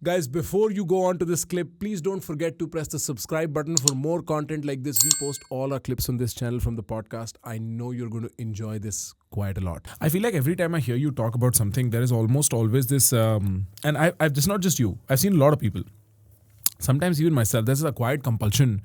Guys, before you go on to this clip, please don't forget to press the subscribe button for more content like this. We post all our clips on this channel from the podcast. I know you're going to enjoy this quite a lot. I feel like every time I hear you talk about something, there is almost always this, and I've just not just you. I've seen a lot of people. Sometimes even myself, there's a quiet compulsion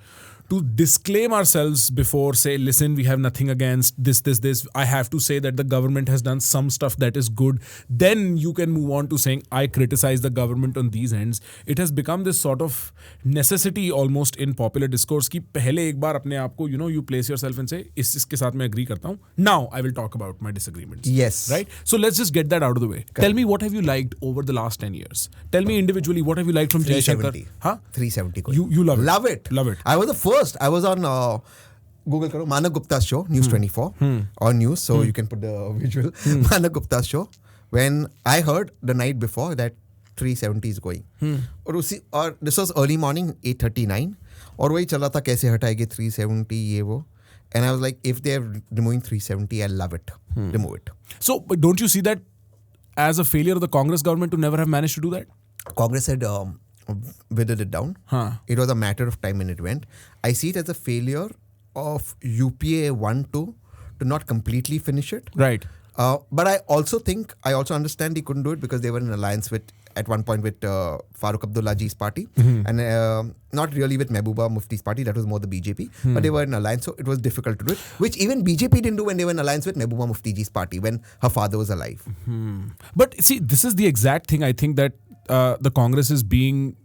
to disclaim ourselves before, say, listen, we have nothing against this. I have to say that the government has done some stuff that is good. Then you can move on to saying, I criticize the government on these ends. It has become this sort of necessity almost in popular discourse कि पहले एक बार अपने आप को, you place yourself and say, इसके साथ मैं agree करता हूँ. Now I will talk about my disagreements. Yes. Right? So let's just get that out of the way. Correct. Tell me, what have you liked over the last 10 years? Tell me individually, what have you liked from Jai Shankar? 370. You love it. Love it. I was the first. I was on Google karo, Prakhar Gupta's show, News 24 on news, so you can put the visual. Prakhar Gupta's show. When I heard the night before that 370 is going, और this was early morning 8:39, और वही चला था कैसे हटाएंगे 370 ये वो, and I was like, if they are removing 370, I love it. Remove it. So, but don't you see that as a failure of the Congress government to never have managed to do that? Congress had withered it down. It was a matter of time when it went. I see it as a failure of UPA 1-2 to not completely finish it. Right. But I also understand he couldn't do it because they were in alliance at one point with Farooq Abdullaji's party, and not really with Mehbooba Mufti's party. That was more the BJP, but they were in alliance, so it was difficult to do it, which even BJP didn't do when they were in alliance with Mehbooba Mufti's party when her father was alive. But see, this is the exact thing I think that the Congress is being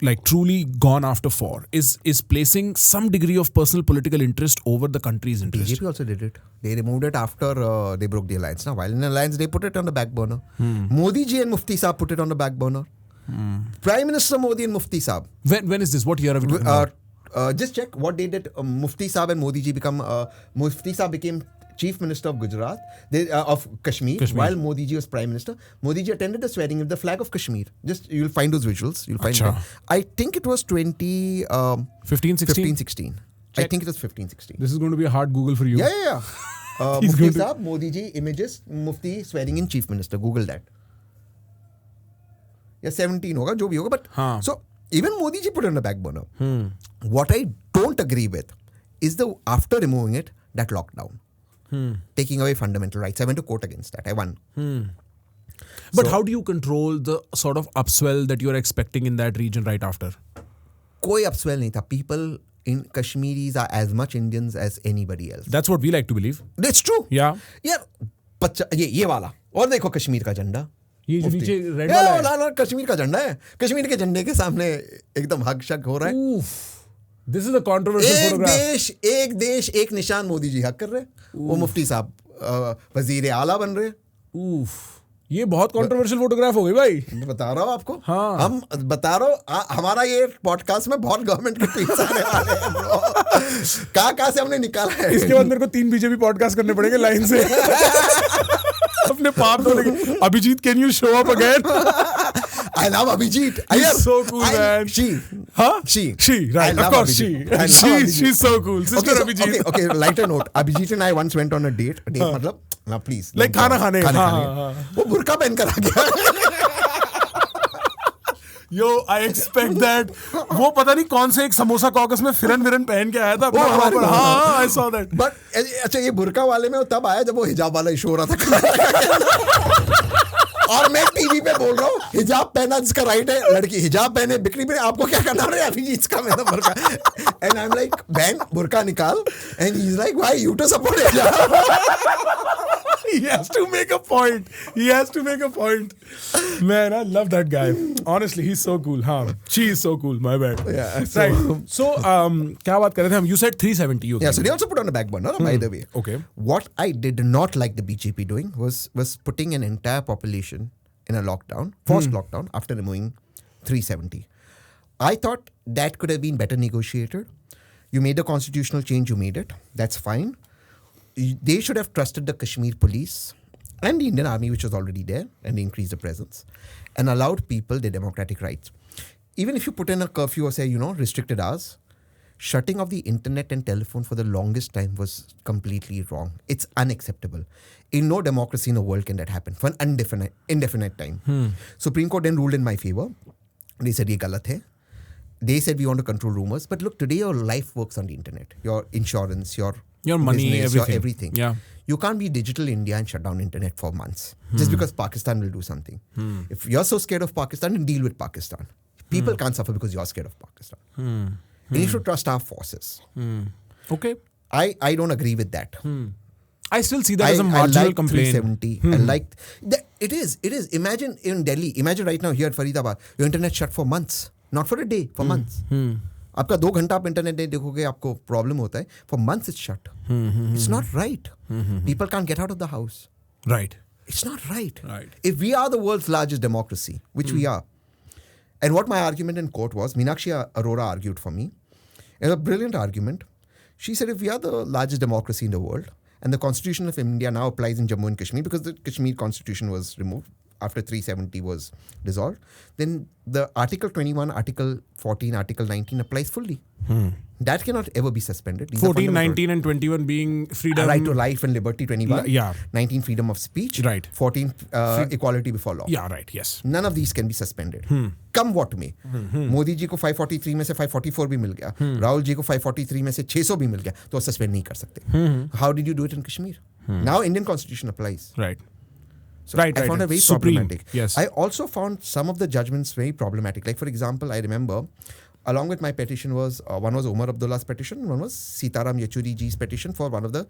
like truly gone after for, is placing some degree of personal political interest over the country's interest. BJP also did it. They removed it after they broke the alliance. Now, while in alliance, they put it on the back burner. Modi ji and Mufti Saab put it on the back burner. Prime Minister Modi and Mufti Saab. When is this? What year are we talking about? Just check what they did. Mufti Saab and Modi ji Mufti Saab became Chief Minister of Gujarat, of Kashmir, while Modi ji was Prime Minister. Modi ji attended the swearing of the flag of Kashmir. Just, you'll find those visuals. You'll find that. I think it was 15, 16. I think it was 15-16. This is going to be a hard Google for you. Yeah. Mufti Saab, Modi ji, images, Mufti swearing in Chief Minister. Google that. Yeah, 17 hoga, jo bhi hoga. But so even Modi ji put it on the back burner. What I don't agree with is after removing it, that lockdown. Taking away fundamental rights. I went to court against that. I won. But how do you control the sort of upswell that you're expecting in that region right after? Koi upswell nahi tha. People in Kashmiris are as much Indians as anybody else. That's what we like to believe. That's true. Yeah. Yeah. ये वाला. और देखो कश्मीर का झंडा. ये जो नीचे red वाला है. कश्मीर का झंडा है. कश्मीर के झंडे के सामने एकदम हक शक हो रहा है. This is a controversial photograph. एक देश एक निशान मोदी जी हक कर रहे. वो मुफ्ती साहब वजीर आला बन रहे. ये बहुत कंट्रोवर्शियल फोटोग्राफ हो गई भाई. मैं बता रहा हूँ आपको. हम बता रहा हूँ, हमारा ये पॉडकास्ट में बहुत गवर्नमेंट के पीछे आने वाले हैं. कहाँ से हमने निकाला है. इसके बाद मेरे को 3 बीजेपी पॉडकास्ट करने पड़ेंगे लाइन से. अपने पाप धोने के. Abhijit, can you show up again? I love Abhijit. He's so cool, man. She, right? Of course, she's so cool. Sister Abhijit. Okay. Lighter note. Abhijit and I once went on a date. मतलब, now please. Like खाना खाने. वो बुर्का पहनकर आ गया. Yo, I expect that. वो पता नहीं कौन से एक समोसा कॉकस में फिरन पहन के आया था. हाँ, I saw that. But अच्छा, ये बुर्का वाले में वो तब आया जब वो हिजाब वाला इशू हो रहा था. और मैं टीवी पे बोल रहा हूँ, हिजाब पहना जिसका राइट है, लड़की हिजाब पहने, बिक्री में आपको क्या करना है. अभी इसका मेरा बुर्का. एंड आई एम लाइक, बहन बुर्का निकाल. And he is like, why you to support हिजाब. He has to make a point. Man, I love that guy. Honestly, he's so cool. She is so cool. My bad. Yeah. Right. So, क्या बात कर रहे थे हम? You said 370. Yeah. So they also put on the back burner. By the way. Okay. What I did not like the BJP doing was putting an entire population in a lockdown, forced lockdown, after removing 370. I thought that could have been better negotiated. You made the constitutional change. You made it. That's fine. They should have trusted the Kashmir police and the Indian army, which was already there, and increased the presence and allowed people their democratic rights. Even if you put in a curfew or say, restricted hours, shutting off the internet and telephone for the longest time was completely wrong. It's unacceptable. In no democracy in the world can that happen for an indefinite time. Supreme Court then ruled in my favor. They said ye galat hai. They said we want to control rumors. But look, today your life works on the internet. Your insurance, your money, business, everything. your everything. Yeah. You can't be digital India and shut down internet for months just because Pakistan will do something. If you're so scared of Pakistan, then deal with Pakistan. People can't suffer because you're scared of Pakistan. You need to trust our forces. Okay. I don't agree with that. I still see that as a marginal complaint. 370. I like that. It is. Imagine in Delhi. Imagine right now here at Faridabad, your internet shut for months. Not for a day, for months. आपका 2 घंटा आप internet नहीं देखोगे आपको problem होता है. For months it's shut. It's not right. People can't get out of the house. Right. It's not right. Right. If we are the world's largest democracy, which we are, and what my argument in court was, Meenakshi Arora argued for me. It was a brilliant argument. She said if we are the largest democracy in the world, and the Constitution of India now applies in Jammu and Kashmir because the Kashmir Constitution was removed after 370 was dissolved, then the Article 21, Article 14, Article 19 applies fully. That cannot ever be suspended. These 14, 19 and 21 being freedom. Right to life and liberty, 21. Yeah. 19, freedom of speech. Right. 14, equality before law. Yeah, right. Yes. None of these can be suspended. Come what may. Modi ji को 543 में से 544 भी मिल गया. राहुल जी को 543 में से 600 भी मिल गया. तो suspend नहीं कर सकते. How did you do it in Kashmir? Now Indian Constitution applies. Right. So I found it very Supreme. problematic. Yes. I also found some of the judgments very problematic. Like for example, I remember along with my petition was one was Umar Abdullah's petition, one was Sitaram Yechury ji's petition for one of the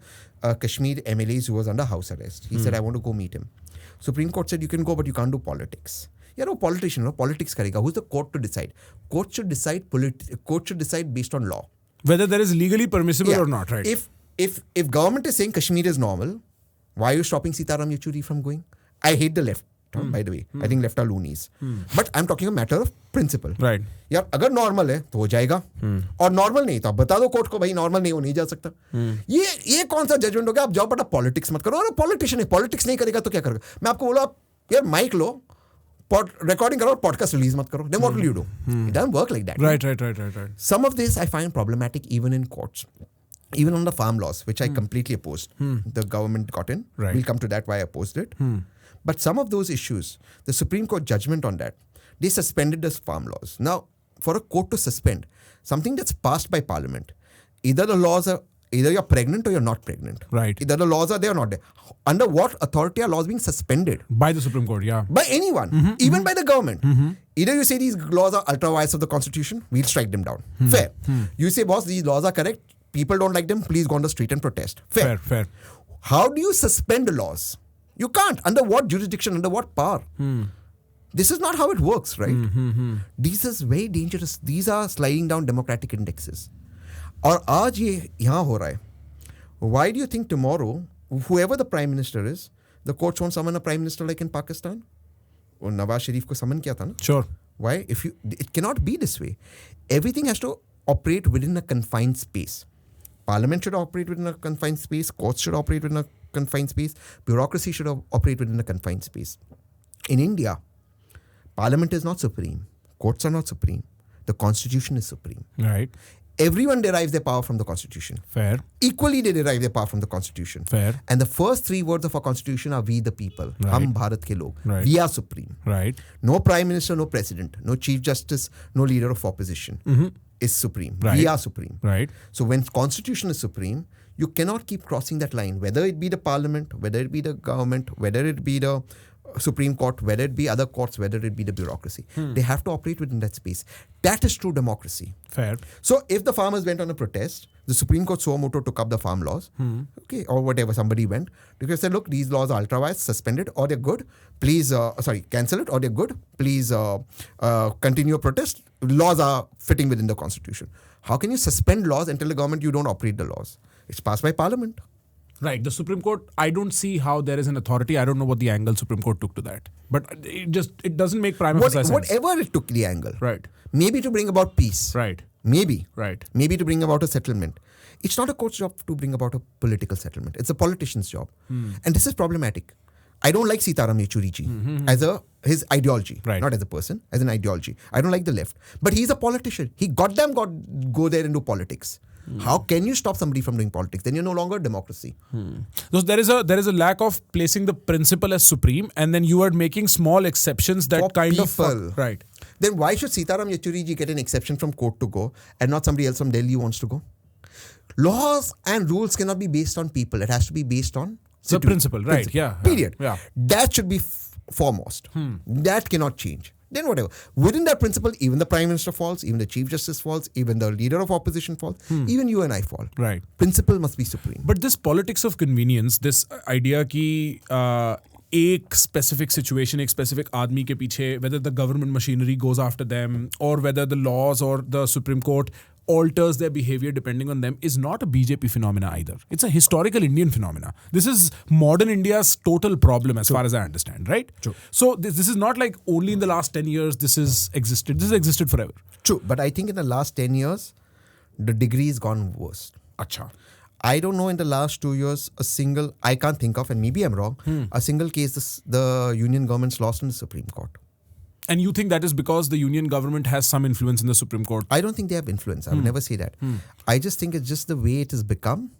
Kashmir MLAs who was under house arrest. He said, I want to go meet him. Supreme Court said, you can go, but you can't do politics. You're a politician, no politics karega. Who's the court to decide? Court should decide based on law. Whether that is legally permissible or not, right? If government is saying Kashmir is normal, why are you stopping Sitaram Yechury from going? I hate the left, by the way. I think left are loonies. But I'm talking a matter of principle. Right. यार अगर normal है तो हो जाएगा और normal नहीं तो आप बता दो कोर्ट को भाई नॉर्मल नहीं हो नहीं जा सकता. ये कौन सा जजमेंट हो गया? आप जाओ बटा पॉलिटिक्स मत करो. और पॉलिटिशियन है, पॉलिटिक्स नहीं करेगा तो क्या करेगा? मैं आपको बोला आप यार माइक लो, recording करो और पॉडकास्ट रिलीज मत करो. Then what will you do? It doesn't work like that. Right. Some of this I find problematic even in courts. Even on the farm laws, which I completely opposed. The government got in. Right. We'll come to that why I opposed it. But some of those issues, the Supreme Court judgment on that, they suspended the farm laws. Now, for a court to suspend something that's passed by Parliament, either the laws are, either you're pregnant or you're not pregnant. Right. Either the laws are there or not there. Under what authority are laws being suspended? By the Supreme Court, yeah. By anyone, even by the government. Either you say these laws are ultra vires of the Constitution, we'll strike them down. Fair. You say, boss, these laws are correct. People don't like them. Please go on the street and protest. Fair. How do you suspend laws? You can't. Under what jurisdiction? Under what power? This is not how it works, right? This is very dangerous. These are sliding down democratic indexes. और आज ये यहाँ हो रहा है. Why do you think tomorrow, whoever the prime minister is, the courts won't summon a prime minister like in Pakistan? और नवाज शरीफ को summon किया था ना? Sure. Why? It cannot be this way. Everything has to operate within a confined space. Parliament should operate within a confined space. Courts should operate within a confined space. Bureaucracy should operate within a confined space. In India, Parliament is not supreme. Courts are not supreme. The Constitution is supreme. Right. Everyone derives their power from the Constitution. Fair. Equally, they derive their power from the Constitution. Fair. And the first 3 words of our Constitution are we the people. Right. Hum Bharat ke log. Right. We are supreme. Right. No prime minister, no president, no chief justice, no leader of opposition is supreme. Right. We are supreme. Right. So when Constitution is supreme, you cannot keep crossing that line, whether it be the Parliament, whether it be the government, whether it be the Supreme Court, whether it be other courts, whether it be the bureaucracy. They have to operate within that space. That is true democracy. Fair. So if the farmers went on a protest, the Supreme Court suo moto took up the farm laws, okay, or whatever, somebody went, because said, look, these laws are ultra vires, suspended, or they're good, please, cancel it, or they're good, please continue your protest. Laws are fitting within the Constitution. How can you suspend laws and tell the government you don't operate the laws? It's passed by Parliament. Right. The Supreme Court, I don't see how there is an authority. I don't know what the angle Supreme Court took to that. But it doesn't make prima facie sense. Whatever it took the angle. Right. Maybe to bring about peace. Right. Maybe. Right. Maybe to bring about a settlement. It's not a court's job to bring about a political settlement. It's a politician's job. And this is problematic. I don't like Sitaram Yechury ji as his ideology, right. Not as a person, as an ideology. I don't like the left. But he's a politician. He go there and do politics. How can you stop somebody from doing politics? Then you're no longer a democracy. So there is a lack of placing the principle as supreme, and then you are making small exceptions that For kind of people. right. Then why should Sitaram Yechuri ji get an exception from court to go and not somebody else from Delhi who wants to go? Laws and rules cannot be based on people. It has to be based on The principle, right? Yeah. Period. Yeah. That should be foremost. That cannot change. Then whatever. Within that principle, even the Prime Minister falls, even the Chief Justice falls, even the leader of opposition falls, even you and I fall. Right. Principle must be supreme. But this politics of convenience, this idea कि एक specific situation, एक specific आदमी के पीछे, whether the government machinery goes after them or whether the laws or the Supreme Court alters their behavior depending on them, is not a BJP phenomena either. It's a historical Indian phenomena. This is modern India's total problem as far as I understand, right? True. So this is not like only in the last 10 years this has existed. This has existed forever. True. But I think in the last 10 years, the degree has gone worse. Acha. I don't know in the last 2 years a single, I can't think of, and maybe I'm wrong, a single case the union government's lost in the Supreme Court. And you think that is because the union government has some influence in the Supreme Court? I don't think they have influence. I would never say that. I just think it's just the way it has become.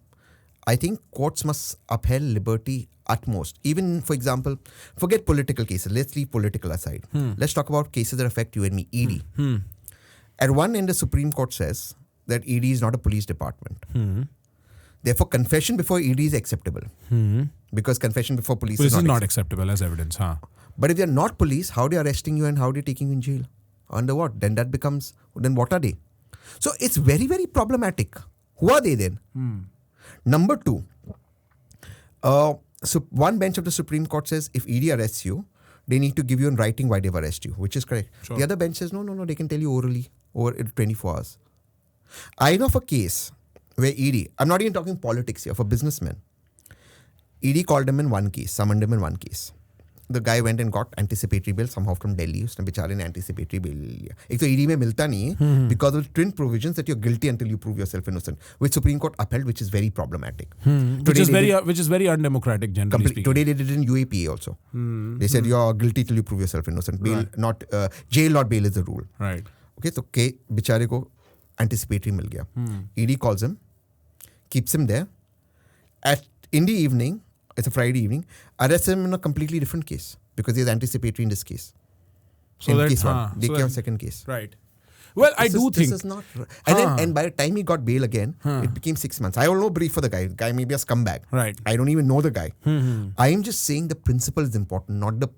I think courts must uphold liberty utmost. Even, for example, forget political cases. Let's leave political aside. Let's talk about cases that affect you and me. ED. At one end, the Supreme Court says that ED is not a police department. Therefore, confession before ED is acceptable. Because confession before police This is is not not acceptable as evidence. Huh? But if they're not police, how are they arresting you and how are they taking you in jail? Under what? Then that becomes, then what are they? So it's very, very problematic. Who are they then? Number two, so one bench of the Supreme Court says if ED arrests you, they need to give you in writing why they've arrested you, which is correct. Sure. The other bench says, no, they can tell you orally over 24 hours. I know of a case where ED, I'm not even talking politics here, for businessmen. ED called him in one case, summoned him in one case. The guy went and got anticipatory bill somehow from Delhi. उसने बेचारे ने anticipatory bill लिया. एक तो ED में मिलता नहीं है because of twin provisions that you're guilty until you prove yourself innocent, which Supreme Court upheld, which is very problematic. Which is very undemocratic, generally speaking. Today they did it in UAPA also. They said you're guilty till you prove yourself innocent. Bail, not jail, not bail is the rule. Right. Okay, so बेचारे को anticipatory मिल गया. ED calls him, keeps him there. In the evening, it's a Friday evening, arrests him in a completely different case because he's anticipatory in this case. So in that, case one, they came second case. Right. Well, I do think this is not. And by the time he got bail again, it became 6 months. I don't know brief for the guy. The guy may be a scumbag. Right. I don't even know the guy. I am just saying the principle is important, not the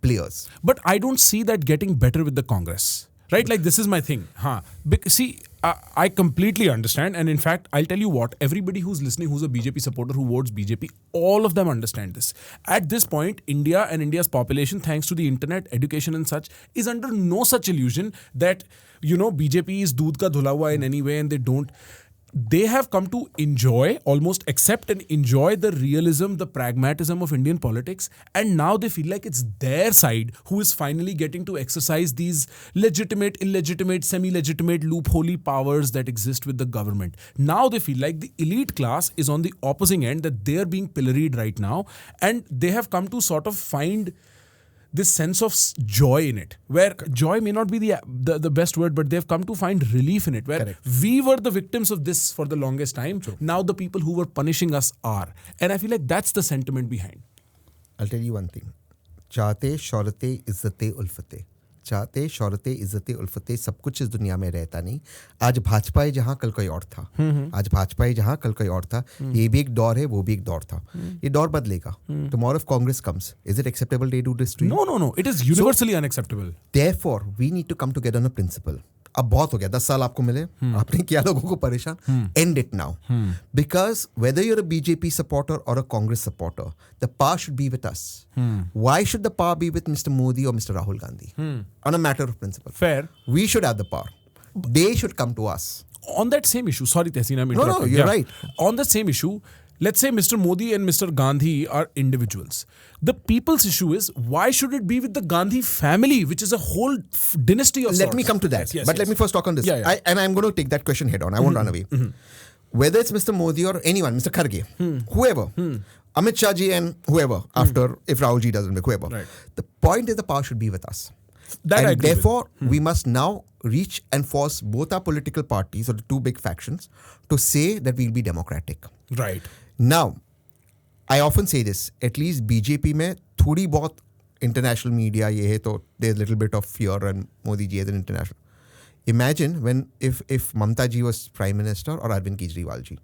players. But I don't see that getting better with the Congress. Right? Like, this is my thing. See, I completely understand. And in fact, I'll tell you what, everybody who's listening, who's a BJP supporter, who votes BJP, all of them understand this. At this point, India and India's population, thanks to the internet, education and such, is under no such illusion that, BJP is doodh ka dhula hua in any way and they don't. They have come to enjoy, almost accept and enjoy the realism, the pragmatism of Indian politics. And now they feel like it's their side who is finally getting to exercise these legitimate, illegitimate, semi-legitimate, loopholey powers that exist with the government. Now they feel like the elite class is on the opposing end, that they're being pilloried right now. And they have come to sort of find this sense of joy in it, where joy may not be the best word, but they've come to find relief in it, where Correct. we were the victims of this for the longest time. True. Now the people who were punishing us are. And I feel like that's the sentiment behind. I'll tell you one thing. चाहते शौहरते इज्जते उल्फते चाहते शौहरते इज्जते उल्फते सब कुछ इस दुनिया में रहता नहीं. आज भाजपा है जहाँ कल कोई और था. आज भाजपा है जहाँ कल कोई और था. ये भी एक दौर है, वो भी एक दौर था. ये दौर बदलेगा. Tomorrow if Congress comes, is it acceptable they do this to you? No. It is universally unacceptable. Therefore, we need to come together on a principle. अब बहुत हो गया, 10 साल आपको मिले, आपने किया लोगों को परेशान. End it now. Because whether you're a BJP supporter or a Congress supporter, the power should be with us. Why should the power be with Mr. Modi or Mr. Rahul Gandhi? On a matter of principle. Fair. We should have the power. They should come to us. On that same issue, sorry Tehseen, I'm interrupting. No, you're right. On the same issue, let's say Mr. Modi and Mr. Gandhi are individuals. The people's issue is, why should it be with the Gandhi family, which is a whole dynasty of Let sorts? me come to that. Yes, Let me first talk on this. Yeah. And I'm going to take that question head on. I won't run away. Whether it's Mr. Modi or anyone, Mr. Kharge, whoever, Amit Shah ji and whoever, after, if Rahul ji doesn't make, whoever. Right. The point is the power should be with us. That I and agree with. therefore, we must now reach and force both our political parties or the two big factions to say that we'll be democratic. Right. Now, I often say this, at least BJP में थोड़ी बहुत international media ये है तो there's a little bit of fear and Modi ji as an international. Imagine when if Mamta ji was Prime Minister or Arvind Kejriwal ji.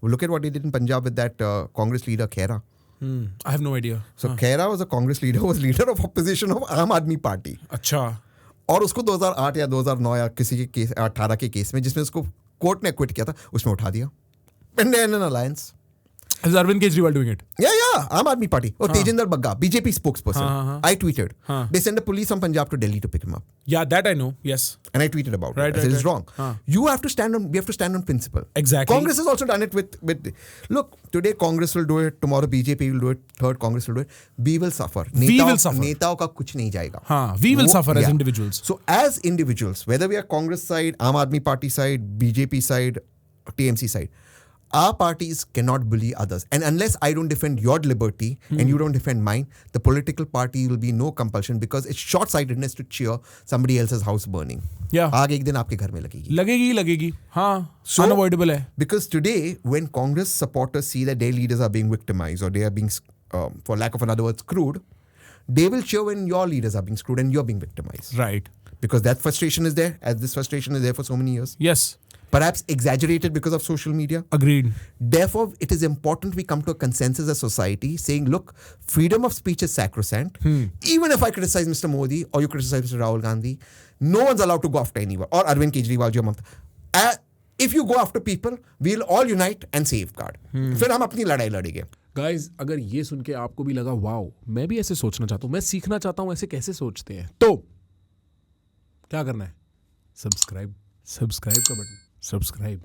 Well, look at what he did in Punjab with that Congress leader Khera. I have no idea. So Khera was a Congress leader, was leader of opposition of Aam Aadmi Party. अच्छा. और उसको 2008 या 2009 या किसी के case 18 के case में जिसमें उसको कोर्ट ने एक्विट किया था उसमें उठा दिया. And then an alliance. Is Arvind Kejriwal doing it? Yeah, Aam Aadmi Party. Oh, Tejinder Bagga, BJP spokesperson. I tweeted. They sent the police from Punjab to Delhi to pick him up. Yeah, that I know. Yes. And I tweeted about Right, it. I said it's right. wrong. We have to stand on principle. Exactly. Congress has also done it with look, today Congress will do it, tomorrow BJP will do it, third Congress will do it. We will suffer. We will suffer. नेताओं का कुछ नहीं जाएगा. We will suffer as individuals. So as individuals, whether we are Congress side, Aam Aadmi Party side, BJP side, TMC side, our parties cannot bully others. And unless I don't defend your liberty and you don't defend mine, the political party will be no compulsion because it's short-sightedness to cheer somebody else's house burning. Yeah. आग एक दिन आपके घर में लगेगी. लगेगी. हाँ. So, unavoidable है. Because today, when Congress supporters see that their leaders are being victimized or they are being, for lack of another word, screwed, they will cheer when your leaders are being screwed and you're being victimized. Right. Because that frustration is there, as this frustration is there for so many years. Yes. Perhaps exaggerated because of social media. Agreed. Therefore, it is important we come to a consensus as society saying, look, freedom of speech is sacrosanct. Even if I criticize Mr. Modi or you criticize Mr. Rahul Gandhi, no one's allowed to go after anyone. Or Arvind Kejriwal ji or Mamta. If you go after people, we'll all unite and safeguard. फिर हम अपनी लड़ाई लड़ेंगे. Guys, अगर ये सुन के आपको भी लगा वाओ मैं भी ऐसे सोचना चाहता हूँ मैं सीखना चाहता हूँ ऐसे कैसे सोचते हैं तो क्या करना है सब्सक्राइब का बटन सब्सक्राइब